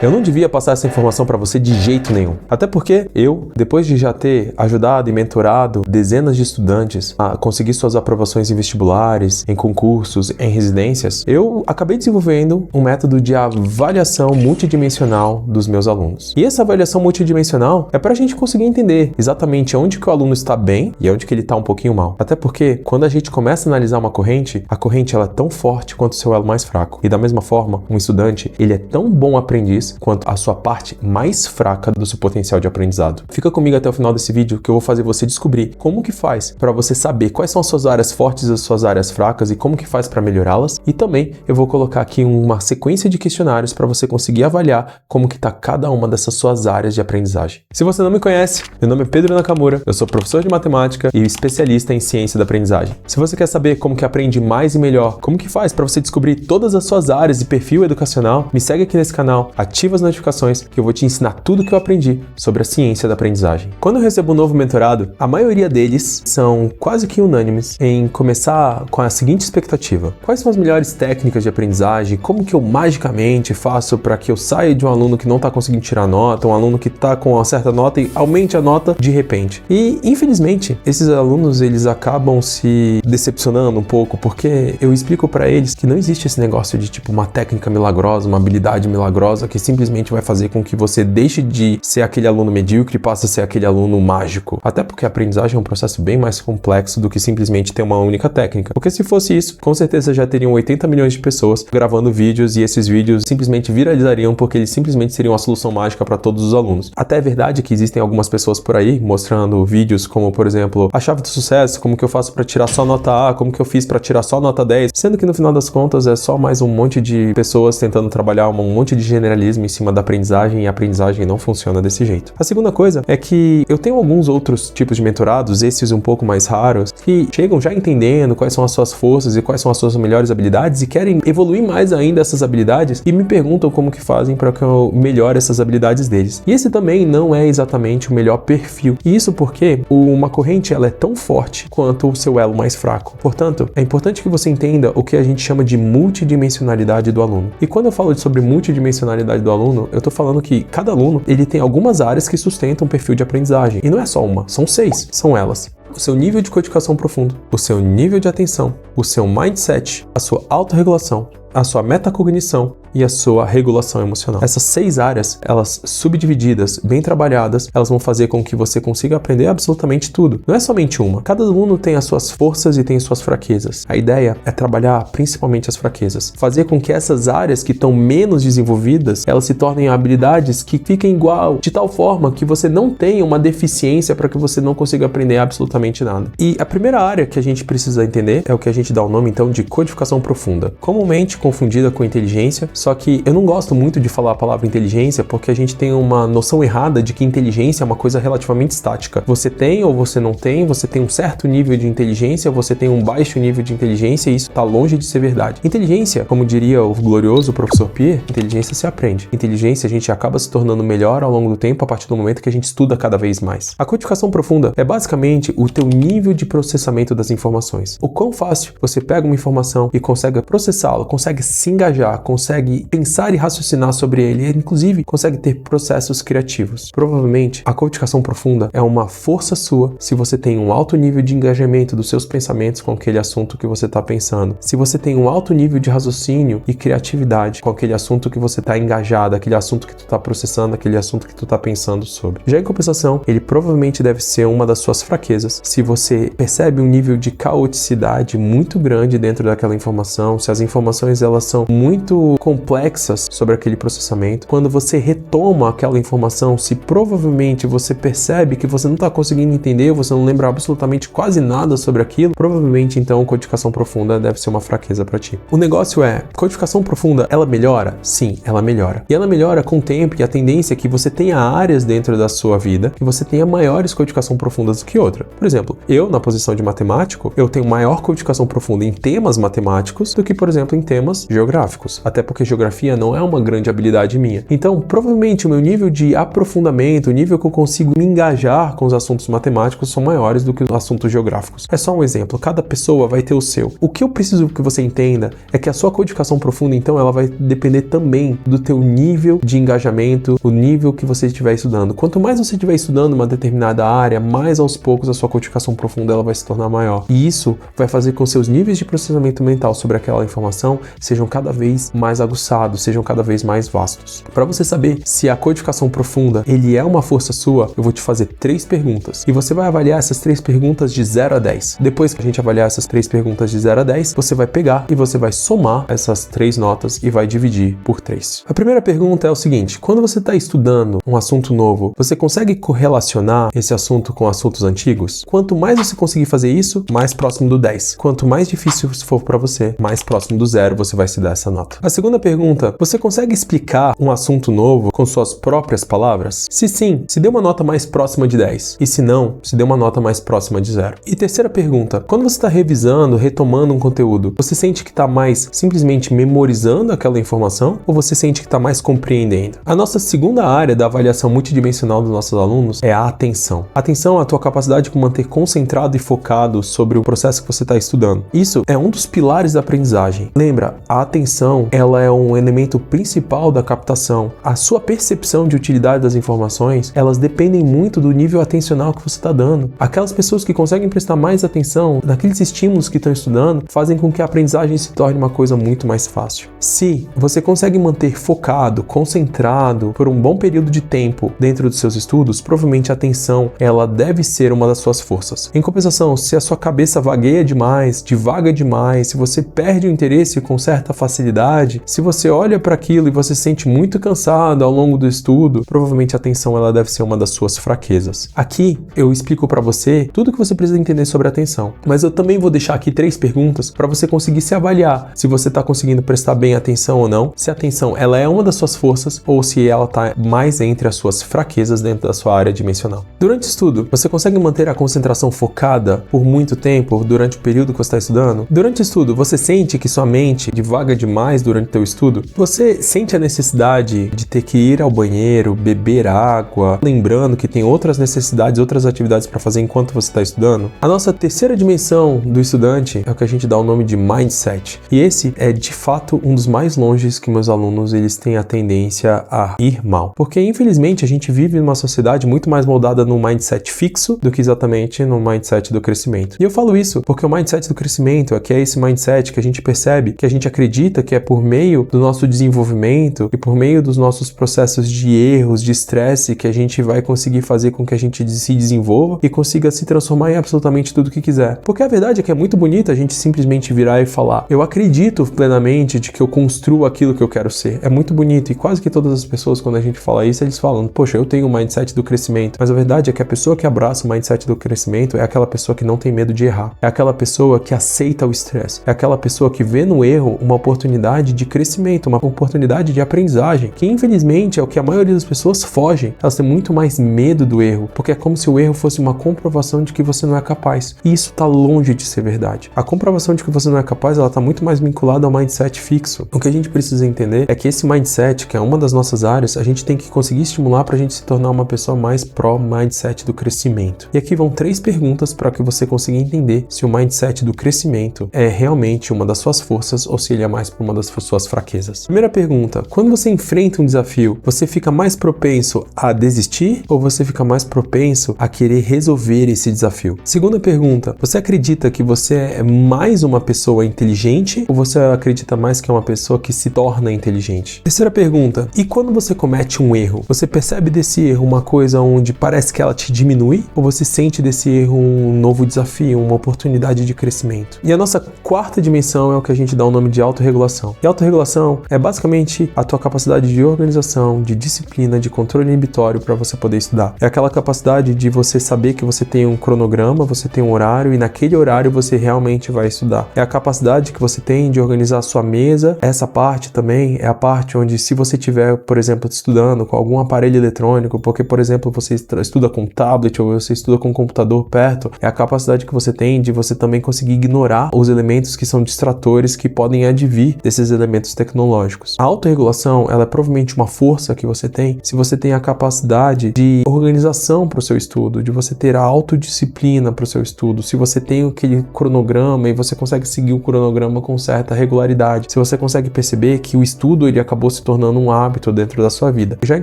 Eu não devia passar essa informação para você de jeito nenhum. Até porque eu, depois de já ter ajudado e mentorado dezenas de estudantes a conseguir suas aprovações em vestibulares, em concursos, em residências, eu acabei desenvolvendo um método de avaliação multidimensional dos meus alunos. E essa avaliação multidimensional é para a gente conseguir entender exatamente onde que o aluno está bem e onde que ele está um pouquinho mal. Até porque quando a gente começa a analisar uma corrente, a corrente ela é tão forte quanto o seu elo mais fraco. E da mesma forma, um estudante, ele é tão bom aprendiz quanto a sua parte mais fraca do seu potencial de aprendizado. Fica comigo até o final desse vídeo que eu vou fazer você descobrir como que faz para você saber quais são as suas áreas fortes e as suas áreas fracas e como que faz para melhorá-las. E também eu vou colocar aqui uma sequência de questionários para você conseguir avaliar como que está cada uma dessas suas áreas de aprendizagem. Se você não me conhece, meu nome é Pedro Nakamura, eu sou professor de matemática e especialista em ciência da aprendizagem. Se você quer saber como que aprende mais e melhor, como que faz para você descobrir todas as suas áreas e perfil educacional, me segue aqui nesse canal, ativa as notificações que eu vou te ensinar tudo que eu aprendi sobre a ciência da aprendizagem. Quando eu recebo um novo mentorado, a maioria deles são quase que unânimes em começar com a seguinte expectativa: quais são as melhores técnicas de aprendizagem? Como que eu magicamente faço para que eu saia de um aluno que não está conseguindo tirar nota, um aluno que está com uma certa nota e aumente a nota de repente? E infelizmente, esses alunos eles acabam se decepcionando um pouco porque eu explico para eles que não existe esse negócio de tipo uma técnica milagrosa, uma habilidade milagrosa que simplesmente vai fazer com que você deixe de ser aquele aluno medíocre e passe a ser aquele aluno mágico. Até porque a aprendizagem é um processo bem mais complexo do que simplesmente ter uma única técnica. Porque se fosse isso, com certeza já teriam 80 milhões de pessoas gravando vídeos e esses vídeos simplesmente viralizariam porque eles simplesmente seriam a solução mágica para todos os alunos. Até é verdade que existem algumas pessoas por aí mostrando vídeos como, por exemplo, a chave do sucesso, como que eu faço para tirar só nota A, como que eu fiz para tirar só nota 10, sendo que no final das contas é só mais um monte de pessoas tentando trabalhar um monte de generalismo em cima da aprendizagem e a aprendizagem não funciona desse jeito. A segunda coisa é que eu tenho alguns outros tipos de mentorados, esses um pouco mais raros, que chegam já entendendo quais são as suas forças e quais são as suas melhores habilidades e querem evoluir mais ainda essas habilidades e me perguntam como que fazem para que eu melhore essas habilidades deles. E esse também não é exatamente o melhor perfil. E isso porque uma corrente ela é tão forte quanto o seu elo mais fraco. Portanto, é importante que você entenda o que a gente chama de multidimensionalidade do aluno. E quando eu falo sobre multidimensionalidade do aluno, eu tô falando que cada aluno ele tem algumas áreas que sustentam um perfil de aprendizagem. E não é só uma, são 6. São elas: o seu nível de codificação profundo, o seu nível de atenção, o seu mindset, a sua autorregulação, a sua metacognição e a sua regulação emocional. Essas 6 áreas, elas subdivididas, bem trabalhadas, elas vão fazer com que você consiga aprender absolutamente tudo. Não é somente uma. Cada aluno tem as suas forças e tem as suas fraquezas. A ideia é trabalhar principalmente as fraquezas. Fazer com que essas áreas que estão menos desenvolvidas, elas se tornem habilidades que fiquem igual, de tal forma que você não tenha uma deficiência para que você não consiga aprender absolutamente nada. E a primeira área que a gente precisa entender é o que a gente dá o nome então de codificação profunda. Comumente confundida com inteligência, só que eu não gosto muito de falar a palavra inteligência porque a gente tem uma noção errada de que inteligência é uma coisa relativamente estática. Você tem ou você não tem, você tem um certo nível de inteligência, você tem um baixo nível de inteligência e isso está longe de ser verdade. Inteligência, como diria o glorioso professor Pierre, inteligência se aprende. Inteligência a gente acaba se tornando melhor ao longo do tempo a partir do momento que a gente estuda cada vez mais. A codificação profunda é basicamente o teu nível de processamento das informações. O quão fácil você pega uma informação e consegue processá-la, consegue se engajar, consegue pensar e raciocinar sobre ele e, inclusive, consegue ter processos criativos. Provavelmente, a codificação profunda é uma força sua se você tem um alto nível de engajamento dos seus pensamentos com aquele assunto que você está pensando. Se você tem um alto nível de raciocínio e criatividade com aquele assunto que você está engajado, aquele assunto que tu está processando, aquele assunto que tu está pensando sobre. Já em compensação, ele provavelmente deve ser uma das suas fraquezas. Se você percebe um nível de caoticidade muito grande dentro daquela informação, se as informações elas são muito complexas sobre aquele processamento, quando você retoma aquela informação, se provavelmente você percebe que você não está conseguindo entender, você não lembra absolutamente quase nada sobre aquilo, provavelmente então codificação profunda deve ser uma fraqueza para ti. O negócio é, codificação profunda, ela melhora? Sim, ela melhora. E ela melhora com o tempo e a tendência é que você tenha áreas dentro da sua vida que você tenha maiores codificação profundas do que outra. Por exemplo, eu na posição de matemático, eu tenho maior codificação profunda em temas matemáticos do que, por exemplo, em temas geográficos. Até porque geografia não é uma grande habilidade minha. Então, provavelmente o meu nível de aprofundamento, o nível que eu consigo me engajar com os assuntos matemáticos são maiores do que os assuntos geográficos. É só um exemplo, cada pessoa vai ter o seu. O que eu preciso que você entenda é que a sua codificação profunda, então, ela vai depender também do teu nível de engajamento, o nível que você estiver estudando. Quanto mais você estiver estudando uma determinada área, mais aos poucos a sua codificação profunda ela vai se tornar maior. E isso vai fazer com que seus níveis de processamento mental sobre aquela informação sejam cada vez mais aguçados, sejam cada vez mais vastos. Para você saber se a codificação profunda ele é uma força sua, eu vou te fazer 3 perguntas. E você vai avaliar essas 3 perguntas de 0 a 10. Depois que a gente avaliar essas 3 perguntas de 0 a 10, você vai pegar e você vai somar essas 3 notas e vai dividir por 3. A primeira pergunta é o seguinte: quando você está estudando um assunto novo, você consegue correlacionar esse assunto com assuntos antigos? Quanto mais você conseguir fazer isso, mais próximo do 10. Quanto mais difícil for para você, mais próximo do 0 você vai se dar essa nota. A segunda pergunta: você consegue explicar um assunto novo com suas próprias palavras? Se sim, se dê uma nota mais próxima de 10. E se não, se dê uma nota mais próxima de 0. E terceira pergunta: quando você está revisando, retomando um conteúdo, você sente que está mais simplesmente memorizando aquela informação ou você sente que está mais compreendendo? A nossa segunda área da avaliação multidimensional dos nossos alunos é a atenção. A atenção é a tua capacidade de manter concentrado e focado sobre o processo que você está estudando. Isso é um dos pilares da aprendizagem. Lembra, a atenção ela é um elemento principal da captação. A sua percepção de utilidade das informações, elas dependem muito do nível atencional que você está dando. Aquelas pessoas que conseguem prestar mais atenção naqueles estímulos que estão estudando fazem com que a aprendizagem se torne uma coisa muito mais fácil. Se você consegue manter focado, concentrado por um bom período de tempo dentro dos seus estudos, provavelmente a atenção ela deve ser uma das suas forças. Em compensação, se a sua cabeça vagueia demais, divaga demais, se você perde o interesse com certa facilidade, se você olha para aquilo e você se sente muito cansado ao longo do estudo, provavelmente a atenção ela deve ser uma das suas fraquezas. Aqui eu explico para você tudo que você precisa entender sobre a atenção, mas eu também vou deixar aqui 3 perguntas para você conseguir se avaliar se você está conseguindo prestar bem atenção ou não, se a atenção ela é uma das suas forças ou se ela está mais entre as suas fraquezas dentro da sua área dimensional. Durante o estudo, você consegue manter a concentração focada por muito tempo durante o período que você está estudando? Durante o estudo, você sente que sua mente divaga demais durante o teu estudo? Você sente a necessidade de ter que ir ao banheiro, beber água, lembrando que tem outras necessidades, outras atividades para fazer enquanto você está estudando? A nossa terceira dimensão do estudante é o que a gente dá o nome de mindset. E esse é de fato um dos mais longes que meus alunos eles têm a tendência a ir mal. Porque infelizmente a gente vive numa sociedade muito mais moldada num mindset fixo do que exatamente no mindset do crescimento. E eu falo isso porque o mindset do crescimento é que é esse mindset que a gente percebe, que a gente acredita que é por meio do nosso desenvolvimento e por meio dos nossos processos de erros, de estresse, que a gente vai conseguir fazer com que a gente se desenvolva e consiga se transformar em absolutamente tudo que quiser. Porque a verdade é que é muito bonito a gente simplesmente virar e falar: eu acredito plenamente de que eu construo aquilo que eu quero ser. É muito bonito e quase que todas as pessoas, quando a gente fala isso, eles falam: poxa, eu tenho um mindset do crescimento. Mas a verdade é que a pessoa que abraça o mindset do crescimento é aquela pessoa que não tem medo de errar. É aquela pessoa que aceita o estresse. É aquela pessoa que vê no erro uma oportunidade de crescimento, uma oportunidade de aprendizagem, que infelizmente é o que a maioria das pessoas fogem. Elas têm muito mais medo do erro, porque é como se o erro fosse uma comprovação de que você não é capaz. E isso está longe de ser verdade. A comprovação de que você não é capaz, ela está muito mais vinculada ao mindset fixo. O que a gente precisa entender é que esse mindset, que é uma das nossas áreas, a gente tem que conseguir estimular para a gente se tornar uma pessoa mais pró-mindset do crescimento. E aqui vão 3 perguntas para que você consiga entender se o mindset do crescimento é realmente uma das suas forças ou se ele é mais uma das suas fraquezas. Primeira pergunta: quando você enfrenta um desafio, você fica mais propenso a desistir ou você fica mais propenso a querer resolver esse desafio? Segunda pergunta: você acredita que você é mais uma pessoa inteligente ou você acredita mais que é uma pessoa que se torna inteligente? Terceira pergunta: e quando você comete um erro, você percebe desse erro uma coisa onde parece que ela te diminui ou você sente desse erro um novo desafio, uma oportunidade de crescimento? E a nossa quarta dimensão é o que a gente dá o nome de autorregulação. E autorregulação é basicamente a tua capacidade de organização, de disciplina, de controle inibitório para você poder estudar. É aquela capacidade de você saber que você tem um cronograma, você tem um horário e naquele horário você realmente vai estudar. É a capacidade que você tem de organizar a sua mesa. Essa parte também é a parte onde, se você tiver, por exemplo, estudando com algum aparelho eletrônico, porque, por exemplo, você estuda com tablet ou você estuda com computador perto, é a capacidade que você tem de você também conseguir ignorar os elementos que são distratores que podem advir desses elementos tecnológicos. A autorregulação, ela é provavelmente uma força que você tem se você tem a capacidade de organização para o seu estudo, de você ter a autodisciplina para o seu estudo, se você tem aquele cronograma e você consegue seguir o cronograma com certa regularidade, se você consegue perceber que o estudo ele acabou se tornando um hábito dentro da sua vida. Já em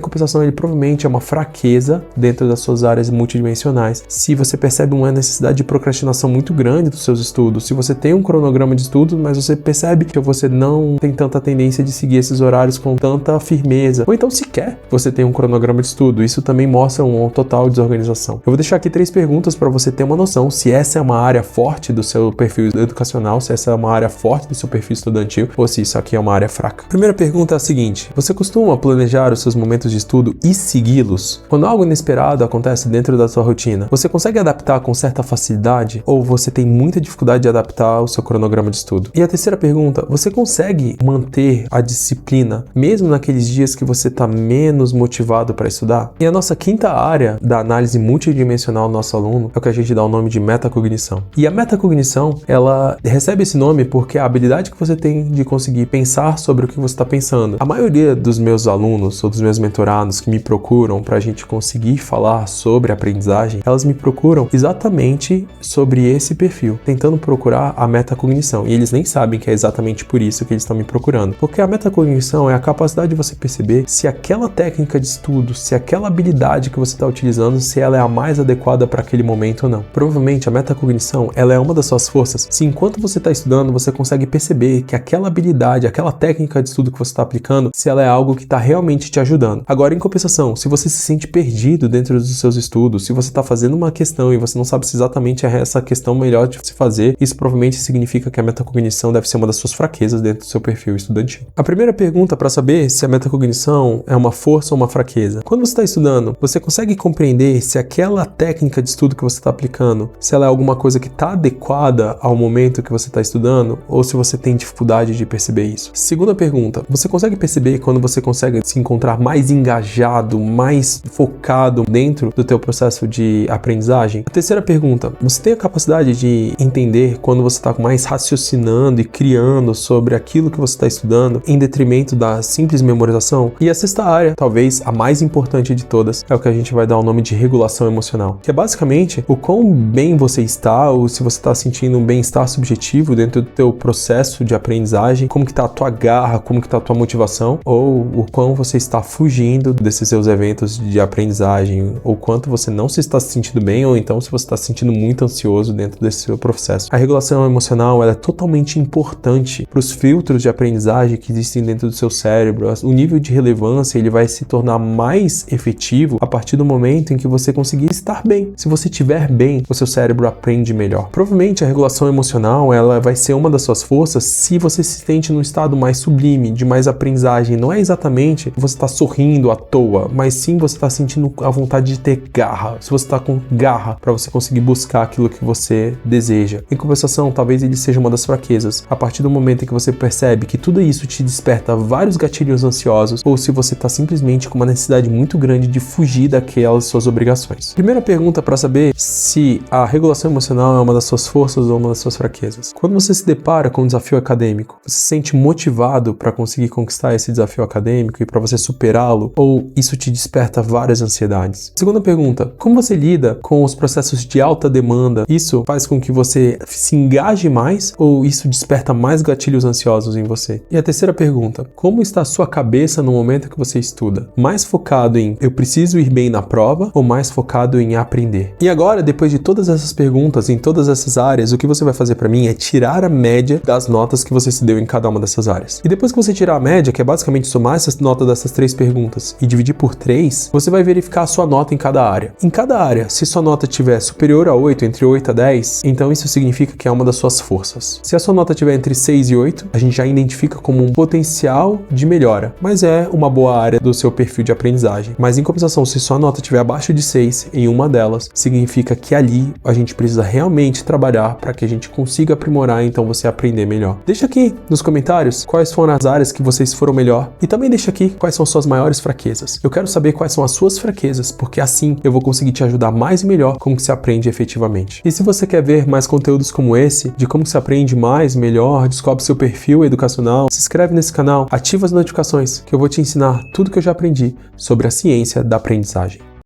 compensação, ele provavelmente é uma fraqueza dentro das suas áreas multidimensionais. Se você percebe uma necessidade de procrastinação muito grande dos seus estudos, se você tem um cronograma de estudos, mas você percebe que você não tem tanta tendência de seguir esses horários com tanta firmeza, ou então sequer você tem um cronograma de estudo, isso também mostra uma total desorganização. Eu vou deixar aqui 3 perguntas para você ter uma noção se essa é uma área forte do seu perfil educacional, se essa é uma área forte do seu perfil estudantil, ou se isso aqui é uma área fraca. A primeira pergunta é a seguinte: você costuma planejar os seus momentos de estudo e segui-los? Quando algo inesperado acontece dentro da sua rotina, você consegue adaptar com certa facilidade ou você tem muita dificuldade de adaptar o seu cronograma de estudo? E a terceira pergunta: você consegue manter a disciplina mesmo naqueles dias que você está menos motivado para estudar? E a nossa quinta área da análise multidimensional do nosso aluno é o que a gente dá o nome de metacognição. E a metacognição, ela recebe esse nome porque é a habilidade que você tem de conseguir pensar sobre o que você está pensando. A maioria dos meus alunos ou dos meus mentorados que me procuram para a gente conseguir falar sobre aprendizagem, elas me procuram exatamente sobre esse perfil, tentando procurar a metacognição. E eles nem sabem que é exatamente por isso que eles estão me procurando. Porque a metacognição é a capacidade de você perceber se aquela técnica de estudo, se aquela habilidade que você está utilizando, se ela é a mais adequada para aquele momento ou não. Provavelmente a metacognição, ela é uma das suas forças. Se enquanto você está estudando, você consegue perceber que aquela habilidade, aquela técnica de estudo que você está aplicando, se ela é algo que está realmente te ajudando. Agora, em compensação, se você se sente perdido dentro dos seus estudos, se você está fazendo uma questão e você não sabe se exatamente é essa questão melhor de se fazer, isso provavelmente significa que a metacognição deve ser uma das suas fraquezas dentro do seu perfil estudantil. A primeira pergunta para saber se a metacognição é uma força ou uma fraqueza: quando você está estudando, você consegue compreender se aquela técnica de estudo que você está aplicando, se ela é alguma coisa que está adequada ao momento que você está estudando, ou se você tem dificuldade de perceber isso? Segunda pergunta: você consegue perceber quando você consegue se encontrar mais engajado, mais focado dentro do teu processo de aprendizagem? A terceira pergunta: você tem a capacidade de entender quando você está mais raciocinando e criando sobre aquilo que você está estudando em detrimento da simples memorização? E a sexta área, talvez a mais importante de todas, é o que a gente vai dar o nome de regulação emocional, que é basicamente o quão bem você está, ou se você está sentindo um bem-estar subjetivo dentro do teu processo de aprendizagem, como que está a tua garra, como que está a tua motivação, ou o quão você está fugindo desses seus eventos de aprendizagem, ou quanto você não se está se sentindo bem, ou então se você está se sentindo muito ansioso dentro desse seu processo. A regulação emocional, ela é totalmente importante para os filtros de aprendizagem que existem dentro do seu cérebro. O nível de relevância, ele vai se tornar mais efetivo a partir do momento em que você conseguir estar bem. Se você estiver bem, o seu cérebro aprende melhor. Provavelmente a regulação emocional, ela vai ser uma das suas forças se você se sente num estado mais sublime, de mais aprendizagem. Não é exatamente você estar sorrindo à toa, mas sim você está sentindo a vontade de ter garra. Se você está com garra para você conseguir buscar aquilo que você deseja. Em compensação, talvez ele seja uma das fraquezas. A partir do momento em que você percebe que tudo isso te desperta vários gatilhos ansiosos, ou se você está simplesmente com uma necessidade muito grande de fugir daquelas suas obrigações. Primeira pergunta para saber se a regulação emocional é uma das suas forças ou uma das suas fraquezas: quando você se depara com um desafio acadêmico, você se sente motivado para conseguir conquistar esse desafio acadêmico e para você superá-lo, ou isso te desperta várias ansiedades? Segunda pergunta: como você lida com os processos de alta demanda? Isso faz com que você se engaje mais, ou isso desperta mais gatilhos ansiosos em você? E a terceira pergunta: como está a sua cabeça no momento que você estuda? Mais focado em eu preciso ir bem na prova, ou mais focado em aprender? E agora, depois de todas essas perguntas em todas essas áreas, o que você vai fazer para mim é tirar a média das notas que você se deu em cada uma dessas áreas. E depois que você tirar a média, que é basicamente somar essa nota dessas 3 perguntas e dividir por 3, você vai verificar a sua nota em cada área. Em cada área, se sua nota estiver superior a 8, entre 8 a 10, então isso significa que é uma das suas forças. Se a sua nota estiver entre 6 e 8, a gente já identifica como um potencial de melhora, mas é uma boa área do seu perfil de aprendizagem. Mas em compensação, se sua nota estiver abaixo de 6 em uma delas, significa que ali a gente precisa realmente trabalhar para que a gente consiga aprimorar, então você aprender melhor. Deixa aqui nos comentários quais foram as áreas que vocês foram melhor, e também deixa aqui quais são suas maiores fraquezas. Eu quero saber quais são as suas fraquezas, porque assim eu vou conseguir te ajudar mais e melhor como que se aprende efetivamente. E se você quer ver mais conteúdos como esse, de como se aprende mais, melhor, descobre seu perfil educacional, Então, se inscreve nesse canal, ativa as notificações, que eu vou te ensinar tudo que eu já aprendi sobre a ciência da aprendizagem.